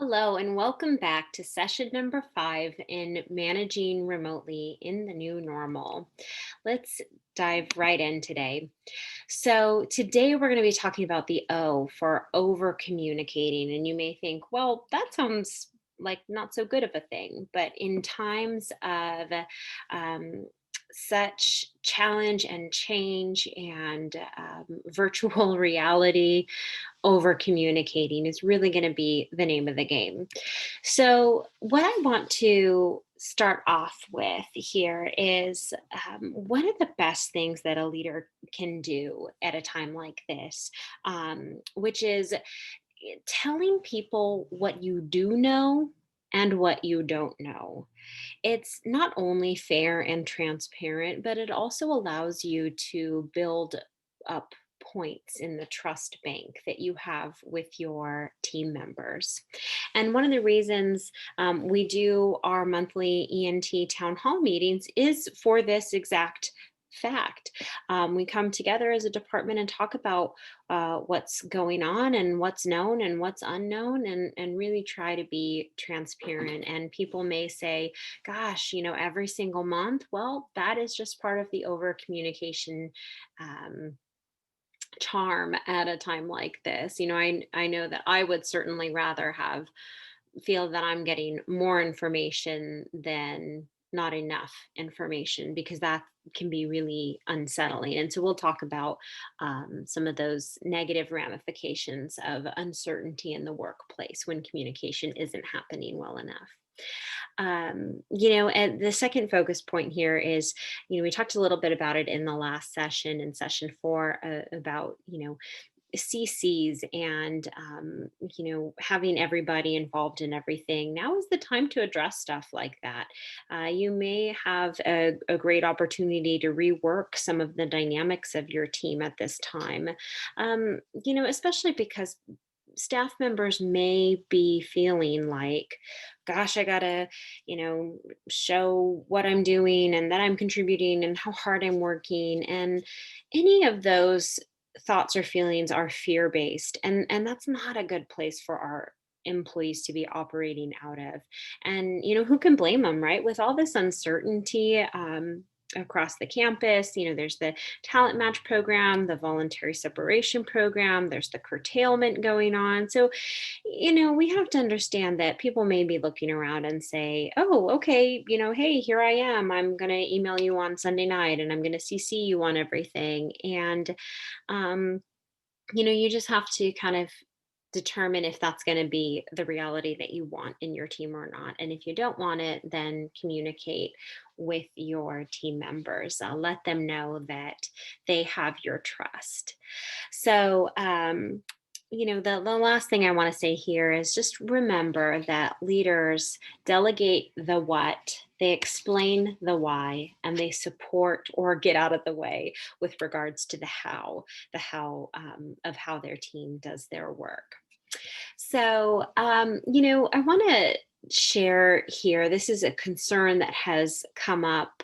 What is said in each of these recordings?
Hello, and welcome back to session number 5 in managing remotely in the new normal. Let's dive right in today. So, today we're going to be talking about the O for over communicating. And you may think, well, that sounds like not so good of a thing. But in times of um, such challenge and change and virtual reality, over communicating is really going to be the name of the game. So, what I want to start off with here is one of the best things that a leader can do at a time like this, which is telling people what you do know and what you don't know. It's not only fair and transparent, but it also allows you to build up points in the trust bank that you have with your team members. And one of the reasons we do our monthly ENT town hall meetings is for this exact fact. We come together as a department and talk about what's going on and what's known and what's unknown, and really try to be transparent. And people may say, gosh, every single month. Well, that is just part of the over communication um, charm at a time like this. I know that I would certainly rather have feel that I'm getting more information than not enough information, because that can be really unsettling. And so we'll talk about some of those negative ramifications of uncertainty in the workplace when communication isn't happening well enough. And the second focus point here is, we talked a little bit about it in the last session, in session 4, about, CCs and having everybody involved in everything. Now is the time to address stuff like that. You may have a great opportunity to rework some of the dynamics of your team at this time. Especially because staff members may be feeling like, gosh, I gotta, show what I'm doing and that I'm contributing and how hard I'm working. And any of those thoughts or feelings are fear based. And that's not a good place for our employees to be operating out of. And who can blame them, right? With all this uncertainty across the campus, there's the talent match program, the voluntary separation program, there's the curtailment going on. So we have to understand that people may be looking around and say, oh, okay, hey, here I am. I'm going to email you on Sunday night and I'm going to CC you on everything. And, um, you just have to kind of determine if that's going to be the reality that you want in your team or not. And if you don't want it, then communicate with your team members. Let them know that they have your trust. So, the last thing I want to say here is just remember that leaders delegate the what, they explain the why, and they support or get out of the way with regards to the how of how their team does their work. So, I want to share here. This is a concern that has come up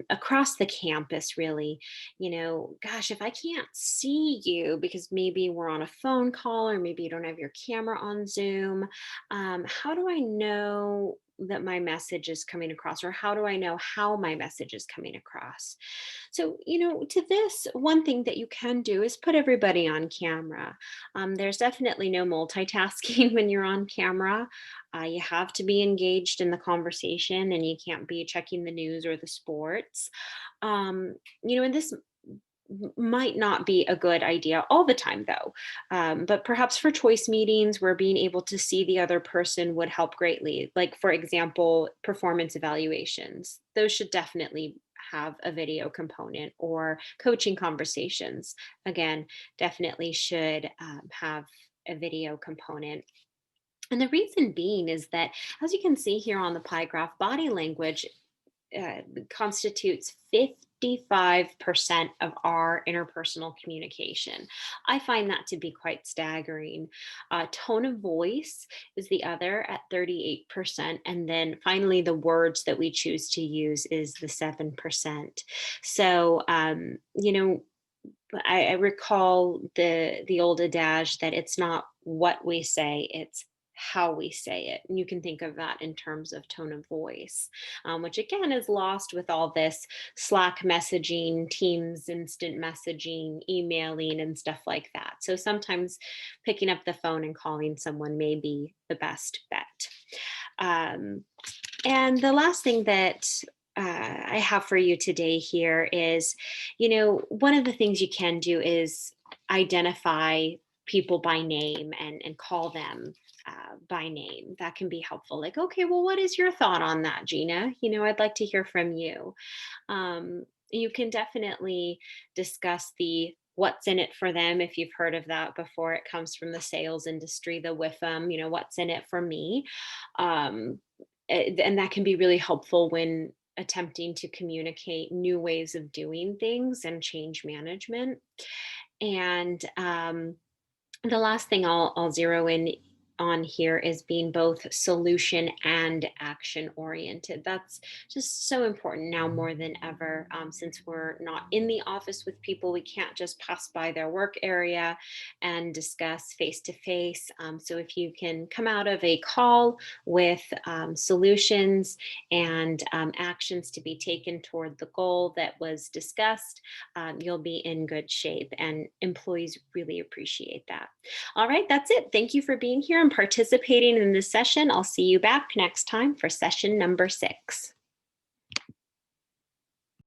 across the campus, really. Gosh, if I can't see you because maybe we're on a phone call or maybe you don't have your camera on Zoom, how do I know that my message is coming across, or how do I know how my message is coming across? So, to this, one thing that you can do is put everybody on camera. There's definitely no multitasking when you're on camera. You have to be engaged in the conversation and you can't be checking the news or the sports. And this might not be a good idea all the time, though. But perhaps for choice meetings where being able to see the other person would help greatly. Like, for example, performance evaluations, those should definitely have a video component, or coaching conversations, again, definitely should have a video component. And the reason being is that, as you can see here on the pie graph, body language constitutes 55% of our interpersonal communication. I find that to be quite staggering. Tone of voice is the other at 38%. And then finally, the words that we choose to use is the 7%. So, I recall the old adage that it's not what we say, it's how we say it. And you can think of that in terms of tone of voice, which again is lost with all this Slack messaging, Teams instant messaging, emailing, and stuff like that. So sometimes picking up the phone and calling someone may be the best bet. Um, and the last thing that I have for you today here is, one of the things you can do is identify people by name and call them by name. That can be helpful. Like, okay, well, what is your thought on that, Gina? I'd like to hear from you. You can definitely discuss the what's in it for them if you've heard of that before. It comes from the sales industry, the WIFM, what's in it for me. Um, and that can be really helpful when attempting to communicate new ways of doing things and change management. And the last thing I'll zero in on here is being both solution and action oriented. That's just so important now more than ever. Since we're not in the office with people, we can't just pass by their work area and discuss face to face. So if you can come out of a call with solutions and actions to be taken toward the goal that was discussed, you'll be in good shape, and employees really appreciate that. All right, that's it. Thank you for being here and participating in this session. I'll see you back next time for session number 6.